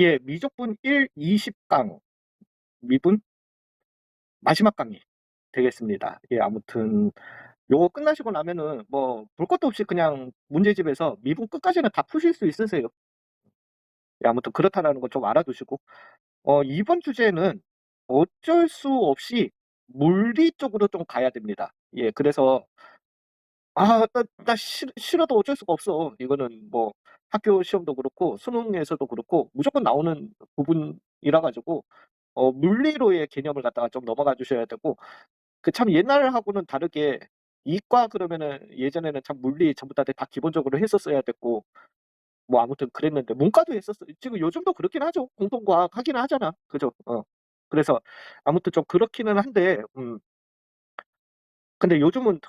예, 미적분 1, 20강, 미분 마지막 강의 되겠습니다. 예, 아무튼 요거 끝나시고 나면은 뭐 볼 것도 없이 그냥 문제집에서 미분 끝까지는 다 푸실 수 있으세요. 예, 아무튼 그렇다라는 거 좀 알아두시고 이번 주제는 어쩔 수 없이 물리 쪽으로 좀 가야 됩니다. 예, 그래서 나 싫어도 어쩔 수가 없어. 이거는 뭐 학교 시험도 그렇고 수능에서도 그렇고 무조건 나오는 부분이라 가지고 물리로의 개념을 갖다가 좀 넘어가 주셔야 되고, 그 참 옛날하고는 다르게 이과 그러면은 예전에는 참 물리 전부 다 기본적으로 했었어야 됐고, 뭐 아무튼 그랬는데 문과도 했었어. 지금 요즘도 그렇긴 하죠. 공통과학 하기는 하잖아. 그죠? 그래서 아무튼 좀 그렇기는 한데, 근데 요즘은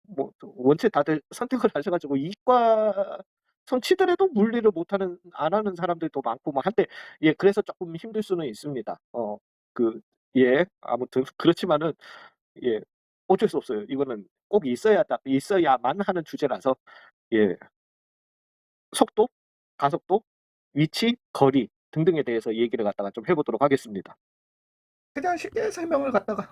뭐 원체 다들 선택을 하셔 가지고 이과 손 치더라도 물리를 못하는 안 하는 사람들도 많고 뭐 한데, 예, 그래서 조금 힘들 수는 있습니다. 그 예, 아무튼 그렇지만은, 예, 어쩔 수 없어요. 이거는 꼭 있어야만 하는 주제라서, 예, 속도, 가속도, 위치, 거리 등등에 대해서 얘기를 갖다가 좀 해보도록 하겠습니다. 그냥 쉽게 설명을 갖다가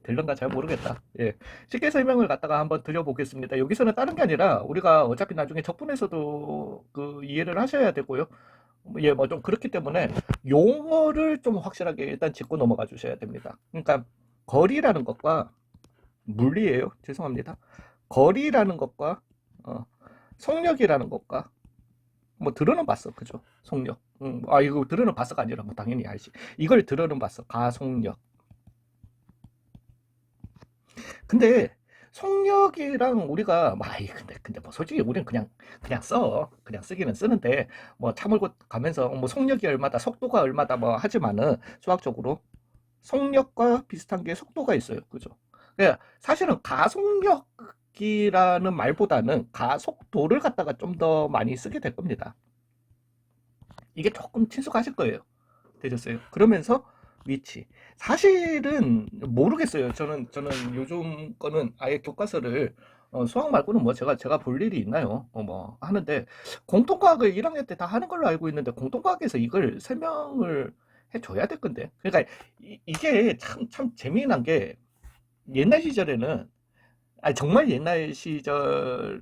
될런가 잘 모르겠다. 예. 쉽게 설명을 갖다가 한번 드려보겠습니다. 여기서는 다른 게 아니라 우리가 어차피 나중에 적분에서도 그 이해를 하셔야 되고요. 예, 뭐 좀 그렇기 때문에 용어를 좀 확실하게 일단 짚고 넘어가 주셔야 됩니다. 그러니까 거리라는 것과 물리예요. 죄송합니다. 거리라는 것과 어, 속력이라는 것과 뭐 들어는 봤어, 그죠? 속력. 이거 들어는 봤어가 아니라 뭐 당연히 알지. 이걸 들어는 봤어. 가속력. 근데 속력이랑 우리가 근데 뭐 솔직히 우리는 그냥 써 그냥 쓰기는 쓰는데 뭐 차물고 가면서 뭐 속력이 얼마다 속도가 얼마다 뭐 하지만은 수학적으로 속력과 비슷한 게 속도가 있어요, 그죠? 그러니까 사실은 가속력이라는 말보다는 가속도를 갖다가 좀 더 많이 쓰게 될 겁니다. 이게 조금 친숙하실 거예요. 되셨어요? 그러면서 위치. 사실은 모르겠어요. 저는 요즘 거는 아예 교과서를 수학 말고는 뭐 제가 볼 일이 있나요? 뭐 하는데 공통과학을 1학년 때 다 하는 걸로 알고 있는데 공통과학에서 이걸 설명을 해줘야 될 건데. 그러니까 이게 참 재미난 게 옛날 시절에는 정말 옛날 시절에는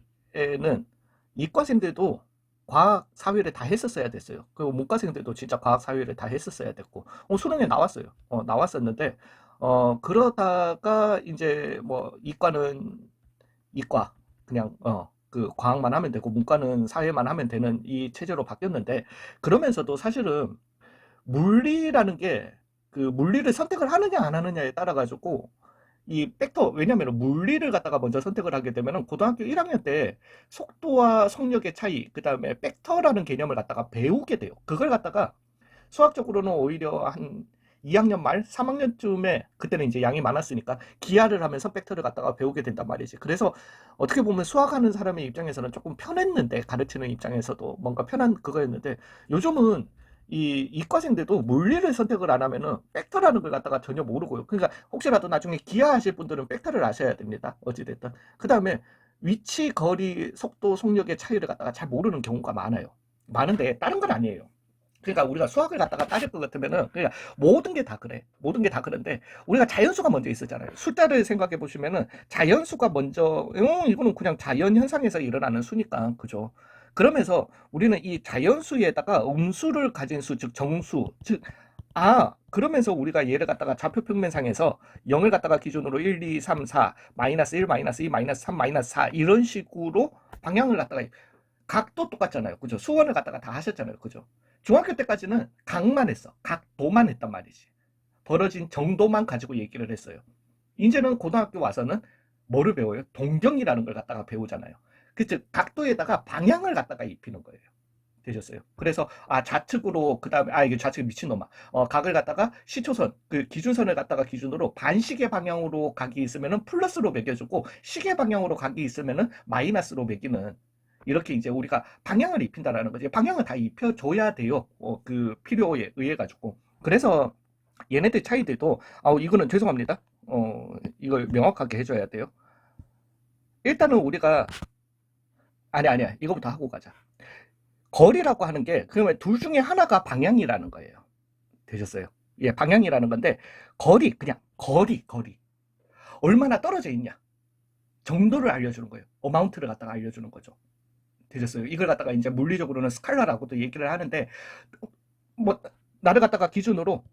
이과생들도 과학 사회를 다 했었어야 됐어요. 그리고 문과생들도 진짜 과학 사회를 다 했었어야 됐고, 수능에 나왔어요. 나왔었는데, 그러다가 이제 뭐 이과는 이과 그냥 그 과학만 하면 되고 문과는 사회만 하면 되는 이 체제로 바뀌었는데, 그러면서도 사실은 물리라는 게 그 물리를 선택을 하느냐 안 하느냐에 따라 가지고 이 벡터, 왜냐면 물리를 갖다가 먼저 선택을 하게 되면은 고등학교 1학년 때 속도와 속력의 차이, 그 다음에 벡터라는 개념을 갖다가 배우게 돼요. 그걸 갖다가 수학적으로는 오히려 한 2학년 말, 3학년쯤에 그때는 이제 양이 많았으니까 기하를 하면서 벡터를 갖다가 배우게 된단 말이지. 그래서 어떻게 보면 수학하는 사람의 입장에서는 조금 편했는데, 가르치는 입장에서도 뭔가 편한 그거였는데, 요즘은 이 이과생들도 물리를 선택을 안 하면은 벡터라는 걸 갖다가 전혀 모르고요. 그러니까 혹시라도 나중에 기하하실 분들은 벡터를 아셔야 됩니다. 어찌됐든. 그 다음에 위치, 거리, 속도, 속력의 차이를 갖다가 잘 모르는 경우가 많아요. 많은데 다른 건 아니에요. 그러니까 우리가 수학을 갖다가 따질 것 같으면은 그냥 모든 게 다 그래. 모든 게 다 그런데 우리가 자연수가 먼저 있었잖아요. 숫자를 생각해 보시면은 자연수가 먼저 이거는 그냥 자연 현상에서 일어나는 수니까 그죠. 그러면서 우리는 이 자연수에다가 음수를 가진 수, 즉 정수, 즉 그러면서 우리가 얘를 갖다가 좌표 평면상에서 0을 갖다가 기준으로 1, 2, 3, 4, 마이너스 1, 마이너스 2, 마이너스 3, 마이너스 4 이런 식으로 방향을 갖다가 각도 똑같잖아요. 그죠? 수원을 갖다가 다 하셨잖아요. 그죠? 중학교 때까지는 각만 했어. 각도만 했단 말이지. 벌어진 정도만 가지고 얘기를 했어요. 이제는 고등학교 와서는 뭐를 배워요? 동경이라는 걸 갖다가 배우잖아요. 그즉 각도에다가 방향을 갖다가 입히는 거예요. 되셨어요. 그래서 좌측으로 그다음에 이게 좌측 미친놈아. 각을 갖다가 시초선 그 기준선을 갖다가 기준으로 반시계 방향으로 각이 있으면은 플러스로 매겨주고 시계 방향으로 각이 있으면은 마이너스로 매기는 이렇게 이제 우리가 방향을 입힌다라는 거지. 방향을 다 입혀줘야 돼요. 그 필요에 의해 가지고. 그래서 얘네들 차이들도 이거는 죄송합니다. 이걸 명확하게 해줘야 돼요. 일단은 우리가 아니야 이거부터 하고 가자. 거리라고 하는 게 그러면 둘 중에 하나가 방향이라는 거예요. 되셨어요? 예, 방향이라는 건데 거리, 그냥 거리. 얼마나 떨어져 있냐 정도를 알려주는 거예요. 어마운트를 갖다가 알려주는 거죠. 되셨어요? 이걸 갖다가 이제 물리적으로는 스칼라라고도 얘기를 하는데 뭐 나를 갖다가 기준으로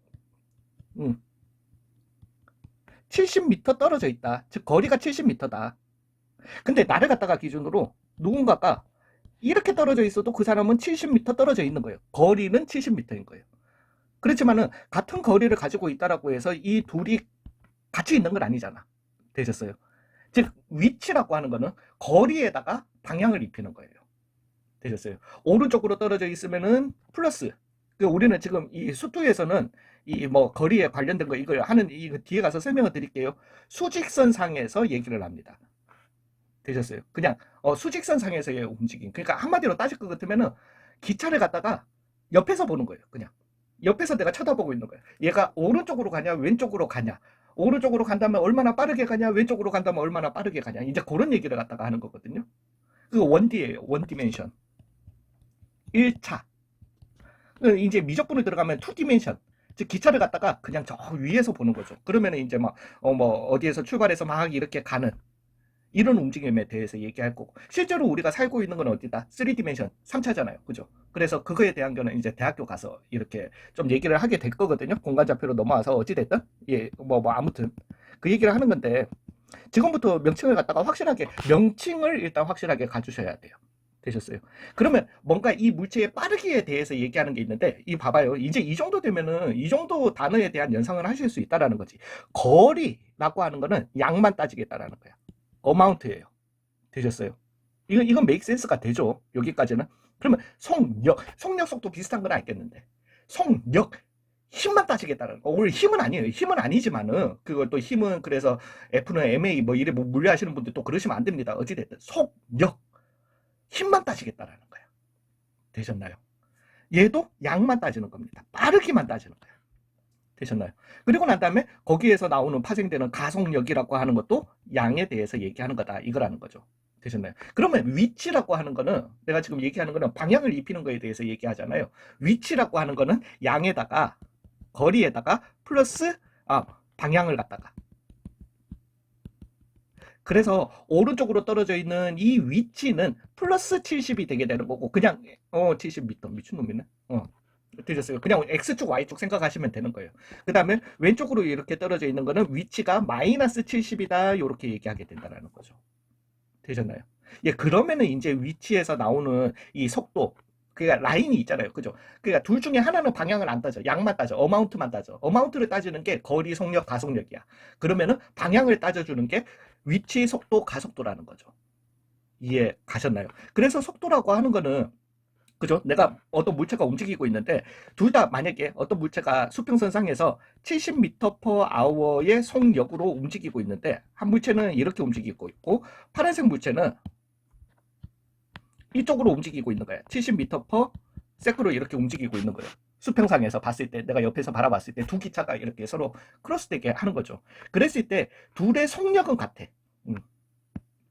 70m 떨어져 있다. 즉 거리가 70m다. 근데 나를 갖다가 기준으로 누군가가 이렇게 떨어져 있어도 그 사람은 70m 떨어져 있는 거예요. 거리는 70m인 거예요. 그렇지만은 같은 거리를 가지고 있다라고 해서 이 둘이 같이 있는 건 아니잖아. 되셨어요? 즉 위치라고 하는 거는 거리에다가 방향을 입히는 거예요. 되셨어요? 오른쪽으로 떨어져 있으면은 플러스. 우리는 지금 이 수투에서는 이 뭐 거리에 관련된 거 이걸 하는 이 뒤에 가서 설명을 드릴게요. 수직선상에서 얘기를 합니다. 되셨어요? 그냥 수직선 상에서의 움직임. 그러니까 한마디로 따질 것 같으면은 기차를 갖다가 옆에서 보는 거예요. 그냥 옆에서 내가 쳐다보고 있는 거예요. 얘가 오른쪽으로 가냐 왼쪽으로 가냐. 오른쪽으로 간다면 얼마나 빠르게 가냐 왼쪽으로 간다면 얼마나 빠르게 가냐. 이제 그런 얘기를 갖다가 하는 거거든요. 그 원디예요. 원디멘션. 1차. 이제 미적분을 들어가면 2디멘션. 즉 기차를 갖다가 그냥 저 위에서 보는 거죠. 그러면 이제 막 뭐 어디에서 출발해서 막 이렇게 가는 이런 움직임에 대해서 얘기할 거고 실제로 우리가 살고 있는 건 어디다? 3디멘션 3차잖아요. 그죠? 그래서 그거에 대한 거는 이제 대학교 가서 이렇게 좀 얘기를 하게 될 거거든요. 공간좌표로 넘어와서 어찌됐든 예, 뭐 아무튼 그 얘기를 하는 건데 지금부터 명칭을 갖다가 확실하게 명칭을 일단 확실하게 가주셔야 돼요. 되셨어요? 그러면 뭔가 이 물체의 빠르기에 대해서 얘기하는 게 있는데 이 봐봐요. 이제 이 정도 되면은 이 정도 단어에 대한 연상을 하실 수 있다라는 거지. 거리라고 하는 거는 양만 따지겠다라는 거야. 어마운트예요. 되셨어요? 이건 메이크 센스가 되죠. 여기까지는. 그러면 속력 속도 비슷한 건 알겠는데 속력 힘만 따지겠다는 거. 오늘 힘은 아니에요. 힘은 아니지만은 그걸 또 힘은 그래서 F는 MA 뭐 이래 뭐 물리하시는 분들 또 그러시면 안 됩니다. 어찌됐든 속력 힘만 따지겠다라는 거야. 되셨나요? 얘도 양만 따지는 겁니다. 빠르기만 따지는 거야. 되셨나요? 그리고 난 다음에 거기에서 나오는 파생되는 가속력이라고 하는 것도 양에 대해서 얘기하는 거다. 이거라는 거죠. 되셨나요? 그러면 위치라고 하는 거는 내가 지금 얘기하는 거는 방향을 입히는 거에 대해서 얘기하잖아요. 위치라고 하는 거는 양에다가 거리에다가 플러스 방향을 갖다가 그래서 오른쪽으로 떨어져 있는 이 위치는 플러스 70이 되게 되는 거고 그냥 70m 미친놈이네. 되셨어요. 그냥 X축, Y축 생각하시면 되는 거예요. 그 다음에 왼쪽으로 이렇게 떨어져 있는 거는 위치가 마이너스 70이다. 이렇게 얘기하게 된다는 거죠. 되셨나요? 예, 그러면은 이제 위치에서 나오는 이 속도, 그러니까 라인이 있잖아요. 그죠? 그러니까 둘 중에 하나는 방향을 안 따져. 양만 따져. 어마운트만 따져. 어마운트를 따지는 게 거리, 속력, 가속력이야. 그러면은 방향을 따져주는 게 위치, 속도, 가속도라는 거죠. 이해 가셨나요? 그래서 속도라고 하는 거는 그죠? 내가 어떤 물체가 움직이고 있는데 둘 다 만약에 어떤 물체가 수평선상에서 70m/h의 속력으로 움직이고 있는데 한 물체는 이렇게 움직이고 있고 파란색 물체는 이쪽으로 움직이고 있는 거예요. 70m/s로 이렇게 움직이고 있는 거예요. 수평상에서 봤을 때 내가 옆에서 바라봤을 때 두 기차가 이렇게 서로 크로스되게 하는 거죠. 그랬을 때 둘의 속력은 같아.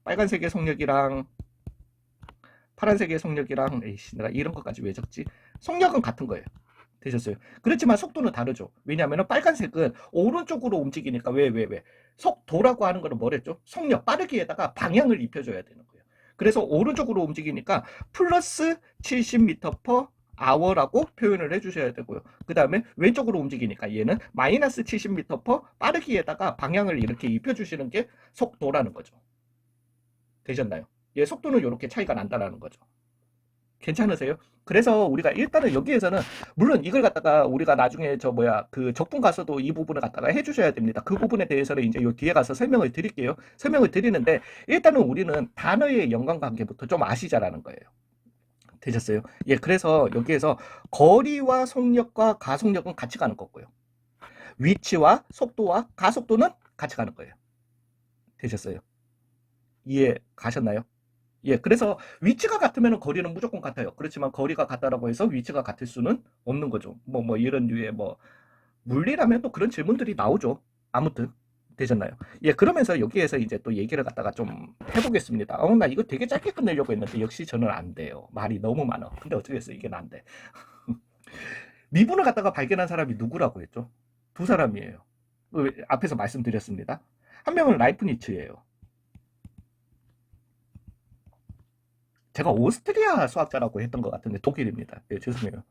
빨간색의 속력이랑 파란색의 속력이랑 에이씨 내가 이런 것까지 왜 적지? 속력은 같은 거예요. 되셨어요? 그렇지만 속도는 다르죠. 왜냐하면 빨간색은 오른쪽으로 움직이니까 왜? 속도라고 하는 거는 뭐랬죠? 속력, 빠르기에다가 방향을 입혀줘야 되는 거예요. 그래서 오른쪽으로 움직이니까 플러스 70m/h라고 표현을 해주셔야 되고요. 그 다음에 왼쪽으로 움직이니까 얘는 마이너스 70m/h 빠르기에다가 방향을 이렇게 입혀주시는 게 속도라는 거죠. 되셨나요? 예, 속도는 이렇게 차이가 난다라는 거죠. 괜찮으세요? 그래서 우리가 일단은 여기에서는 물론 이걸 갖다가 우리가 나중에 그 적분 가서도 이 부분을 갖다가 해주셔야 됩니다. 그 부분에 대해서는 이제 요 뒤에 가서 설명을 드릴게요. 설명을 드리는데 일단은 우리는 단어의 연관관계부터 좀 아시자라는 거예요. 되셨어요? 예, 그래서 여기에서 거리와 속력과 가속력은 같이 가는 거고요. 위치와 속도와 가속도는 같이 가는 거예요. 되셨어요? 이해 가셨나요? 예, 그래서 위치가 같으면 거리는 무조건 같아요. 그렇지만 거리가 같다라고 해서 위치가 같을 수는 없는 거죠. 이런 류의 물리라면 또 그런 질문들이 나오죠. 아무튼 되셨나요? 예, 그러면서 여기에서 이제 또 얘기를 갖다가 좀 해보겠습니다. 나 이거 되게 짧게 끝내려고 했는데 역시 저는 안 돼요. 말이 너무 많아. 근데 어쩌겠어, 이게 안 돼. 미분을 갖다가 발견한 사람이 누구라고 했죠? 두 사람이에요. 앞에서 말씀드렸습니다. 한 명은 라이프니츠예요. 제가 오스트리아 수학자라고 했던 것 같은데 독일입니다. 예, 죄송해요.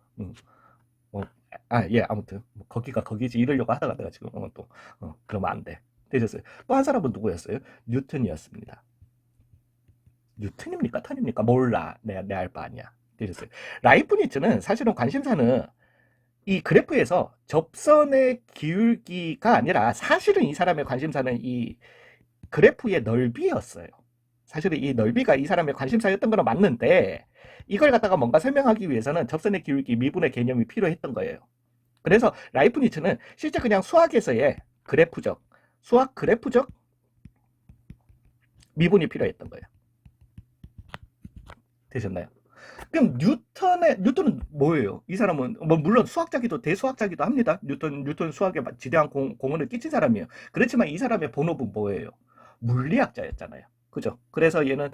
예, 아무튼 거기가 거기지 이러려고 하다가 내가 지금 또 그러면 안 돼. 되셨어요. 또 한 사람은 누구였어요? 뉴턴이었습니다. 뉴턴입니까? 턴입니까? 몰라. 내 알 바 아니야. 되셨어요. 라이프니츠는 사실은 관심사는 이 그래프에서 접선의 기울기가 아니라 사실은 이 사람의 관심사는 이 그래프의 넓이였어요. 사실은 이 넓이가 이 사람의 관심사였던 건 맞는데 이걸 갖다가 뭔가 설명하기 위해서는 접선의 기울기 미분의 개념이 필요했던 거예요. 그래서 라이프니츠는 실제 그냥 수학에서의 그래프적, 수학 그래프적 미분이 필요했던 거예요. 되셨나요? 그럼 뉴턴은 뭐예요? 이 사람은 뭐 물론 수학자기도 대수학자기도 합니다. 뉴턴 수학에 지대한 공헌을 끼친 사람이에요. 그렇지만 이 사람의 본업은 뭐예요? 물리학자였잖아요. 그죠? 그래서 얘는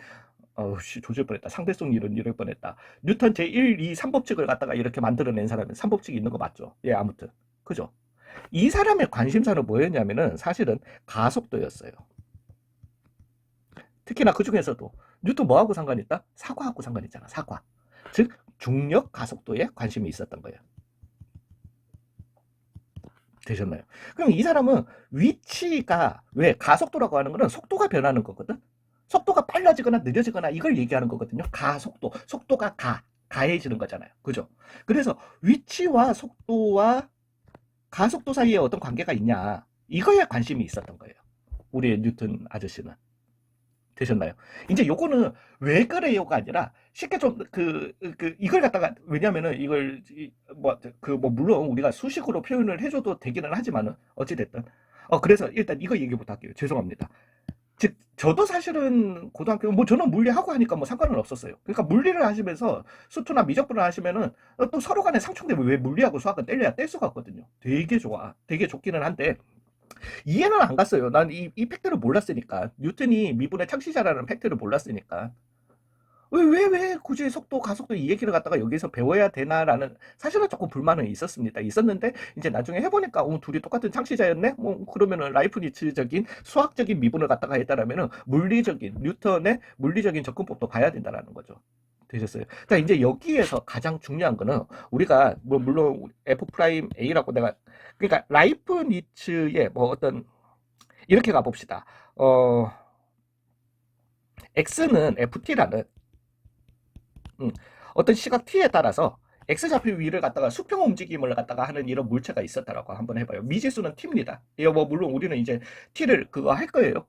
조질 뻔했다. 상대성 이론 이럴 뻔했다. 뉴턴 제1, 2, 3법칙을 갖다가 이렇게 만들어낸 사람은 3법칙이 있는 거 맞죠? 예, 아무튼. 그죠? 이 사람의 관심사는 뭐였냐면은 사실은 가속도였어요. 특히나 그 중에서도 뉴턴 뭐하고 상관이 있다? 사과하고 상관이 있잖아. 사과. 즉 중력 가속도에 관심이 있었던 거예요. 되셨나요? 그럼 이 사람은 위치가 왜 가속도라고 하는 거는 속도가 변하는 거거든. 속도가 빨라지거나 느려지거나 이걸 얘기하는 거거든요. 가속도, 속도가 가해지는 거잖아요. 그죠? 그래서 위치와 속도와 가속도 사이에 어떤 관계가 있냐 이거에 관심이 있었던 거예요. 우리 뉴턴 아저씨는. 되셨나요? 이제 요거는 왜 그래요가 아니라 쉽게 좀 이걸 갖다가 왜냐면은 이걸 물론 우리가 수식으로 표현을 해줘도 되기는 하지만은 어찌됐든 그래서 일단 이거 얘기부터 할게요. 죄송합니다. 즉 저도 사실은 고등학교 뭐 저는 물리하고 하니까 뭐 상관은 없었어요. 그러니까 물리를 하시면서 수투나 미적분을 하시면은 또 서로 간에 상충되면 왜 물리하고 수학은 뗄래야 뗄 수가 없거든요. 되게 좋아. 되게 좋기는 한데 이해는 안 갔어요. 난 이 팩트를 몰랐으니까. 뉴턴이 미분의 창시자라는 팩트를 몰랐으니까. 왜 굳이 속도, 가속도 이 얘기를 갖다가 여기서 배워야 되나라는 사실은 조금 불만은 있었습니다. 있었는데 이제 나중에 해보니까 둘이 똑같은 창시자였네? 뭐 그러면은 라이프니츠적인 수학적인 미분을 갖다가 했다라면은 물리적인 뉴턴의 물리적인 접근법도 봐야 된다라는 거죠. 되셨어요. 자 이제 여기에서 가장 중요한 거는 우리가 뭐 물론 F 프라임 A라고 내가 그러니까 라이프니츠의 뭐 어떤 이렇게 가봅시다. X는 FT라는 어떤 시각 t에 따라서 x좌표 위를 갖다가 수평 움직임을 갖다가 하는 이런 물체가 있었다라고 한번 해봐요. 미지수는 t입니다. 뭐 물론 우리는 이제 t를 그거 할 거예요.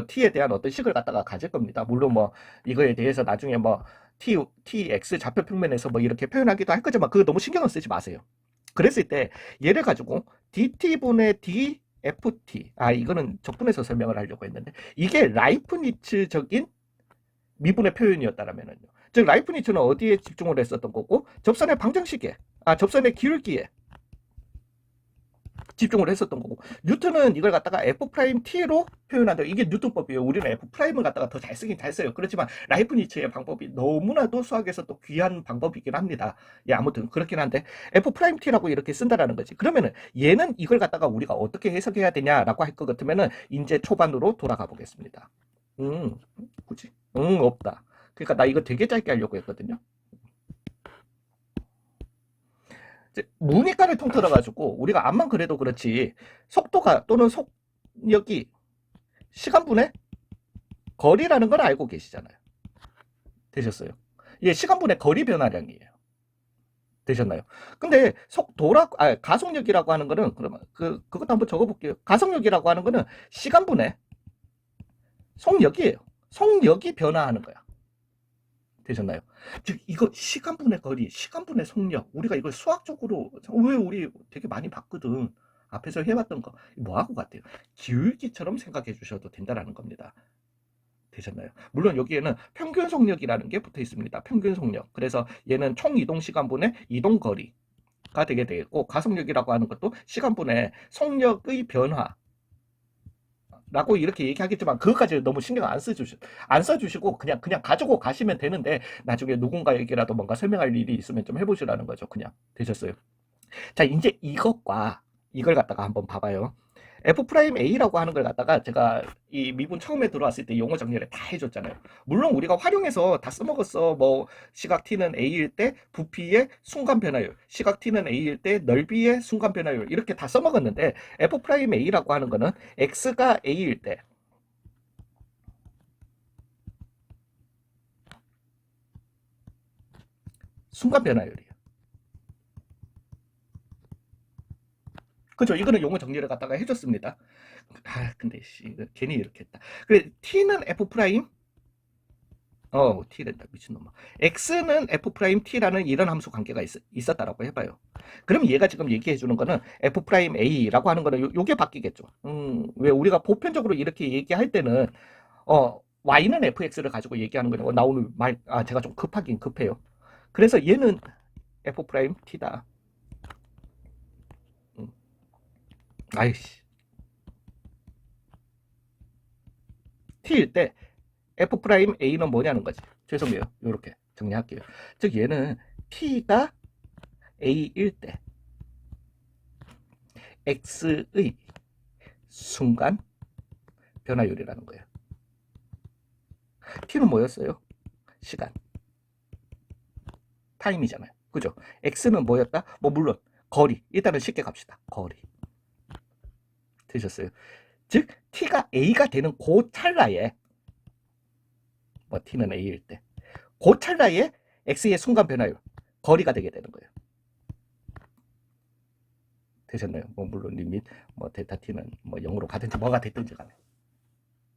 t에 대한 어떤 식을 갖다가 가질 겁니다. 물론 뭐 이거에 대해서 나중에 뭐 tx 좌표 평면에서 뭐 이렇게 표현하기도 할 거지만 그거 너무 신경을 쓰지 마세요. 그랬을 때 얘를 가지고 dt분의 dft 이거는 적분해서 설명을 하려고 했는데 이게 라이프니츠적인 미분의 표현이었다라면은요. 즉 라이프니츠는 어디에 집중을 했었던 거고 접선의 방정식에 접선의 기울기에 집중을 했었던 거고 뉴턴은 이걸 갖다가 F'T로 표현한다. 이게 뉴턴법이에요. 우리는 F'을 갖다가 더 잘 쓰긴 잘 써요. 그렇지만 라이프니츠의 방법이 너무나도 수학에서 또 귀한 방법이긴 합니다. 예, 아무튼 그렇긴 한데 F'T라고 이렇게 쓴다라는 거지. 그러면은 얘는 이걸 갖다가 우리가 어떻게 해석해야 되냐라고 할 것 같으면은 이제 초반으로 돌아가 보겠습니다. 굳이? 없다. 그러니까 나 이거 되게 짧게 하려고 했거든요. 무니까를 통틀어 가지고 우리가 암만 그래도 그렇지 속도가 또는 속력이 시간분의 거리라는 걸 알고 계시잖아요. 되셨어요? 예, 시간분의 거리 변화량이에요. 되셨나요? 근데 가속력이라고 하는 거는 그러면 그것도 한번 적어볼게요. 가속력이라고 하는 거는 시간분의 속력이에요. 속력이 변화하는 거야. 되셨나요? 즉 이거 시간분의 거리, 시간분의 속력 우리가 이걸 수학적으로 왜 우리 되게 많이 봤거든. 앞에서 해봤던 거 뭐하고 같아요? 기울기처럼 생각해 주셔도 된다라는 겁니다. 되셨나요? 물론 여기에는 평균 속력이라는 게 붙어 있습니다. 평균 속력. 그래서 얘는 총 이동 시간분의 이동 거리가 되게 되고 가속력이라고 하는 것도 시간분의 속력의 변화 라고 이렇게 얘기하겠지만 그것까지 너무 신경 안 써주시고 그냥 가지고 가시면 되는데 나중에 누군가에게라도 뭔가 설명할 일이 있으면 좀 해보시라는 거죠. 그냥 되셨어요. 자, 이제 이것과 이걸 갖다가 한번 봐봐요. F'A라고 하는 걸 갖다가 제가 이 미분 처음에 들어왔을 때 용어 정리를 다 해줬잖아요. 물론 우리가 활용해서 다 써먹었어. 뭐 시각 T는 A일 때 부피의 순간 변화율, 시각 T는 A일 때 넓이의 순간 변화율 이렇게 다 써먹었는데 F'A라고 하는 거는 X가 A일 때 순간 변화율이에요. 그죠? 이거는 용어 정리를 갖다가 해줬습니다. 근데 이거 괜히 이렇게 했다. 그래, T는 F 프라임, T된다. 미친놈아. X는 F 프라임 T라는 이런 함수 관계가 있었다라고 해봐요. 그럼 얘가 지금 얘기해 주는 거는 F 프라임 A라고 하는 거는 요게 바뀌겠죠. 왜 우리가 보편적으로 이렇게 얘기할 때는, Y는 FX를 가지고 얘기하는 거냐고. 나 오늘 제가 좀 급하긴 급해요. 그래서 얘는 F 프라임 T다. 아이씨. T일 때 F 프라임 A는 뭐냐는 거지. 죄송해요. 이렇게 정리할게요. 즉 얘는 T가 A일 때 X의 순간 변화율이라는 거예요. T는 뭐였어요? 시간. 타임이잖아요. 그죠? X는 뭐였다? 뭐 물론 거리. 일단은 쉽게 갑시다. 거리. 되셨어요? 즉 T가 A가 되는 그 찰나에 뭐 T는 A일 때 그 찰나에 X의 순간 변화율 거리가 되게 되는 거예요. 되셨나요? 뭐 물론 리밋 뭐 데타 T는 뭐 0으로 가든지 뭐가 됐든지 간에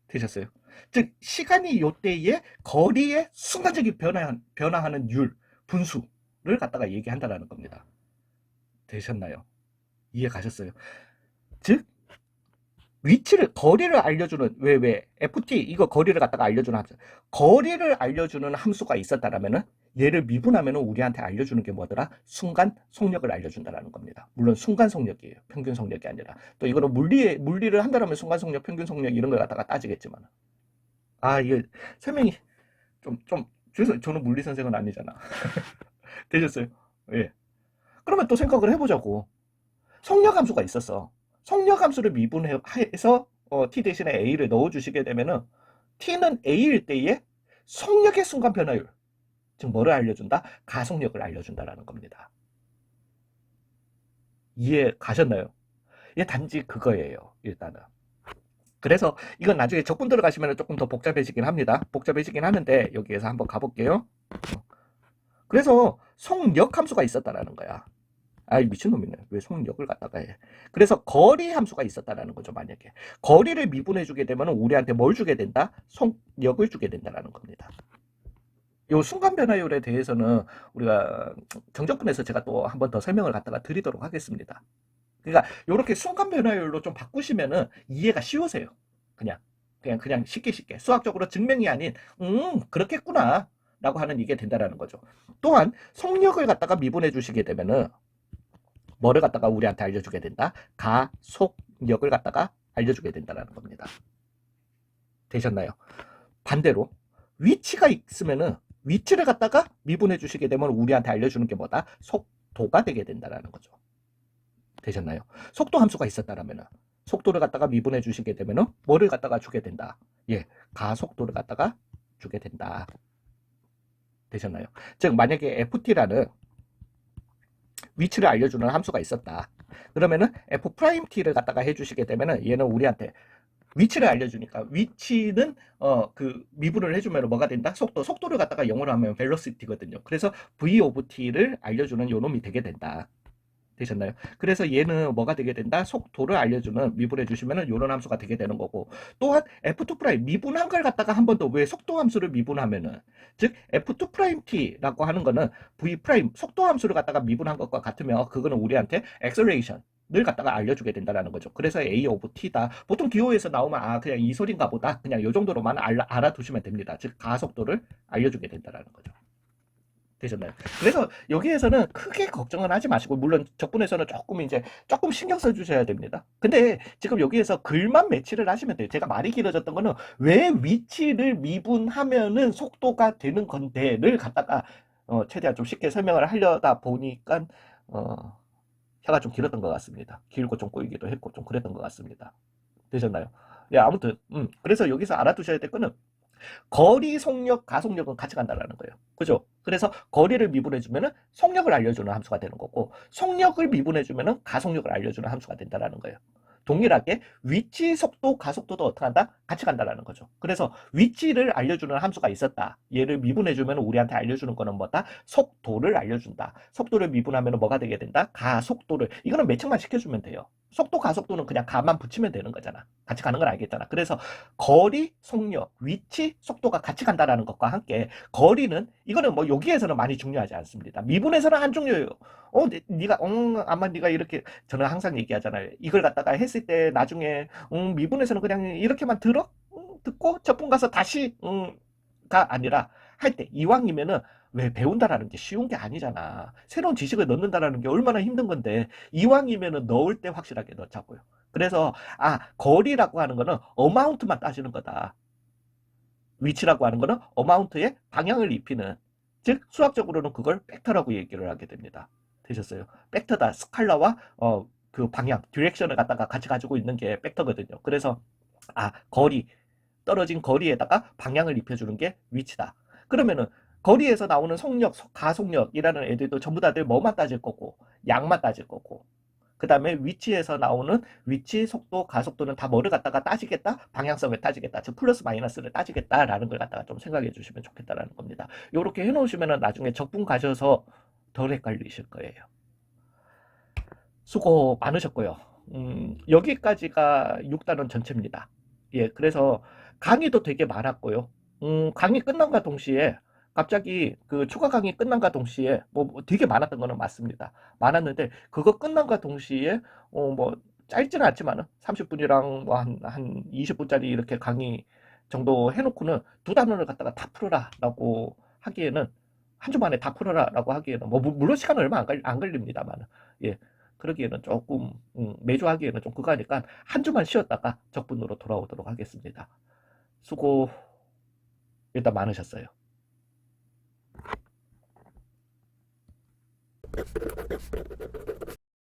되셨어요? 즉 시간이 요때에 거리의 순간적인 변화하는 율 분수를 갖다가 얘기한다라는 겁니다. 되셨나요? 이해 가셨어요? 즉 위치를 거리를 알려주는 왜 FT 이거 거리를 갖다가 알려주는 함수 거리를 알려주는 함수가 있었다라면은 얘를 미분하면은 우리한테 알려주는 게 뭐더라? 순간 속력을 알려준다라는 겁니다. 물론 순간 속력이에요. 평균 속력이 아니라 또 이거는 물리를 한다라면 순간 속력, 평균 속력 이런 걸 갖다가 따지겠지만 이게 설명이 좀 저는 물리 선생은 아니잖아. 되셨어요? 예. 그러면 또 생각을 해보자고. 속력 함수가 있었어. 속력 함수를 미분해서 t 대신에 a를 넣어주시게 되면은 t는 a일 때의 속력의 순간 변화율, 즉 뭐를 알려준다? 가속력을 알려준다라는 겁니다. 이해 가셨나요? 이게 단지 그거예요. 일단은. 그래서 이건 나중에 적분 들어가시면 조금 더 복잡해지긴 합니다. 복잡해지긴 하는데 여기에서 한번 가볼게요. 그래서 속력 함수가 있었다라는 거야. 미친놈이네. 왜 속력을 갖다가 해. 그래서 거리 함수가 있었다라는 거죠. 만약에 거리를 미분해주게 되면 우리한테 뭘 주게 된다? 속력을 주게 된다라는 겁니다. 요 순간 변화율에 대해서는 우리가 정적분에서 제가 또 한 번 더 설명을 갖다가 드리도록 하겠습니다. 그러니까 이렇게 순간 변화율로 좀 바꾸시면은 이해가 쉬우세요. 그냥 쉽게 수학적으로 증명이 아닌 그렇겠구나 라고 하는 이게 된다라는 거죠. 또한 속력을 갖다가 미분해 주시게 되면은 뭐를 갖다가 우리한테 알려주게 된다? 가속력을 갖다가 알려주게 된다라는 겁니다. 되셨나요? 반대로 위치가 있으면은 위치를 갖다가 미분해 주시게 되면 우리한테 알려주는 게 뭐다? 속도가 되게 된다라는 거죠. 되셨나요? 속도 함수가 있었다라면은 속도를 갖다가 미분해 주시게 되면은 뭐를 갖다가 주게 된다? 가속도를 갖다가 주게 된다. 되셨나요? 즉 만약에 FT라는 위치를 알려주는 함수가 있었다. 그러면은 F'T를 갖다가 해주시게 되면은 얘는 우리한테 위치를 알려주니까 위치는 그 미분을 해주면 뭐가 된다? 속도를 갖다가 영어로 하면 velocity거든요. 그래서 V of T를 알려주는 요 놈이 되게 된다. 되셨나요? 그래서 얘는 뭐가 되게 된다? 속도를 알려주는 미분해 주시면은 요런 함수가 되게 되는 거고 또한 F2' 미분한 걸 갖다가 한 번 더 왜 속도 함수를 미분하면은 즉 F2'T라고 하는 거는 V' 속도 함수를 갖다가 미분한 것과 같으면 그거는 우리한테 acceleration 을 갖다가 알려주게 된다라는 거죠. 그래서 A of T다. 보통 기호에서 나오면 그냥 이 소린가 보다. 그냥 요 정도로만 알아두시면 됩니다. 즉 가속도를 알려주게 된다라는 거죠. 되셨나요? 그래서 여기에서는 크게 걱정은 하지 마시고, 물론 적분에서는 조금 이제 조금 신경 써 주셔야 됩니다. 근데 지금 여기에서 글만 매치를 하시면 돼요. 제가 말이 길어졌던 거는 왜 위치를 미분하면은 속도가 되는 건데를 갖다가 최대한 좀 쉽게 설명을 하려다 보니까 혀가 좀 길었던 것 같습니다. 길고 좀 꼬이기도 했고 좀 그랬던 것 같습니다. 되셨나요? 예, 아무튼 그래서 여기서 알아두셔야 될 거는 거리, 속력, 가속력은 같이 간다라는 거예요. 그죠? 그래서 거리를 미분해주면은 속력을 알려주는 함수가 되는 거고, 속력을 미분해주면은 가속력을 알려주는 함수가 된다라는 거예요. 동일하게 위치, 속도, 가속도도 어떻게 한다? 같이 간다라는 거죠. 그래서 위치를 알려주는 함수가 있었다. 얘를 미분해주면 우리한테 알려주는 거는 뭐다? 속도를 알려준다. 속도를 미분하면 뭐가 되게 된다? 가속도를. 이거는 매칭만 시켜주면 돼요. 속도, 가속도는 그냥 가만 붙이면 되는 거잖아. 같이 가는 걸 알겠잖아. 그래서 거리, 속력, 위치, 속도가 같이 간다라는 것과 함께 거리는 이거는 뭐 여기에서는 많이 중요하지 않습니다. 미분에서는 안 중요해요. 네가 아마 네가 이렇게 저는 항상 얘기하잖아요. 이걸 갖다가 했을 때 나중에 미분에서는 그냥 이렇게만 들어 듣고 적분 가서 다시 가 아니라 할 때 이왕이면은 왜 배운다라는 게 쉬운 게 아니잖아. 새로운 지식을 넣는다라는 게 얼마나 힘든 건데 이왕이면은 넣을 때 확실하게 넣자고요. 그래서 거리라고 하는 거는 어마운트만 따지는 거다. 위치라고 하는 거는 어마운트의 방향을 입히는, 즉 수학적으로는 그걸 벡터라고 얘기를 하게 됩니다. 되셨어요? 벡터다. 스칼라와 그 방향, 디렉션을 갖다가 같이 가지고 있는 게 벡터거든요. 그래서 거리, 떨어진 거리에다가 방향을 입혀주는 게 위치다. 그러면은 거리에서 나오는 속력, 가속력이라는 애들도 전부 다들 뭐만 따질 거고 양만 따질 거고, 그 다음에 위치에서 나오는 위치, 속도, 가속도는 다 뭐를 갖다가 따지겠다? 방향성을 따지겠다. 즉 플러스 마이너스를 따지겠다라는 걸 갖다가 좀 생각해 주시면 좋겠다라는 겁니다. 이렇게 해놓으시면 나중에 적분 가셔서 덜 헷갈리실 거예요. 수고 많으셨고요. 여기까지가 6단원 전체입니다. 예, 그래서 강의도 되게 많았고요. 강의 끝난과 동시에 갑자기 그 추가 강의 끝난과 동시에 뭐 되게 많았던 거는 맞습니다. 많았는데 그거 끝난과 동시에 뭐 짧지는 않지만은 30분이랑 뭐 한 20분짜리 이렇게 강의 정도 해놓고는 두 단원을 갖다가 다 풀어라라고 하기에는 한 주 만에 다 풀어라라고 하기에는 뭐 물론 시간 얼마 안 걸립니다만, 예, 그러기에는 조금 매주 하기에는 좀 그거 하니까 한 주만 쉬었다가 적분으로 돌아오도록 하겠습니다. 수고 일단 많으셨어요.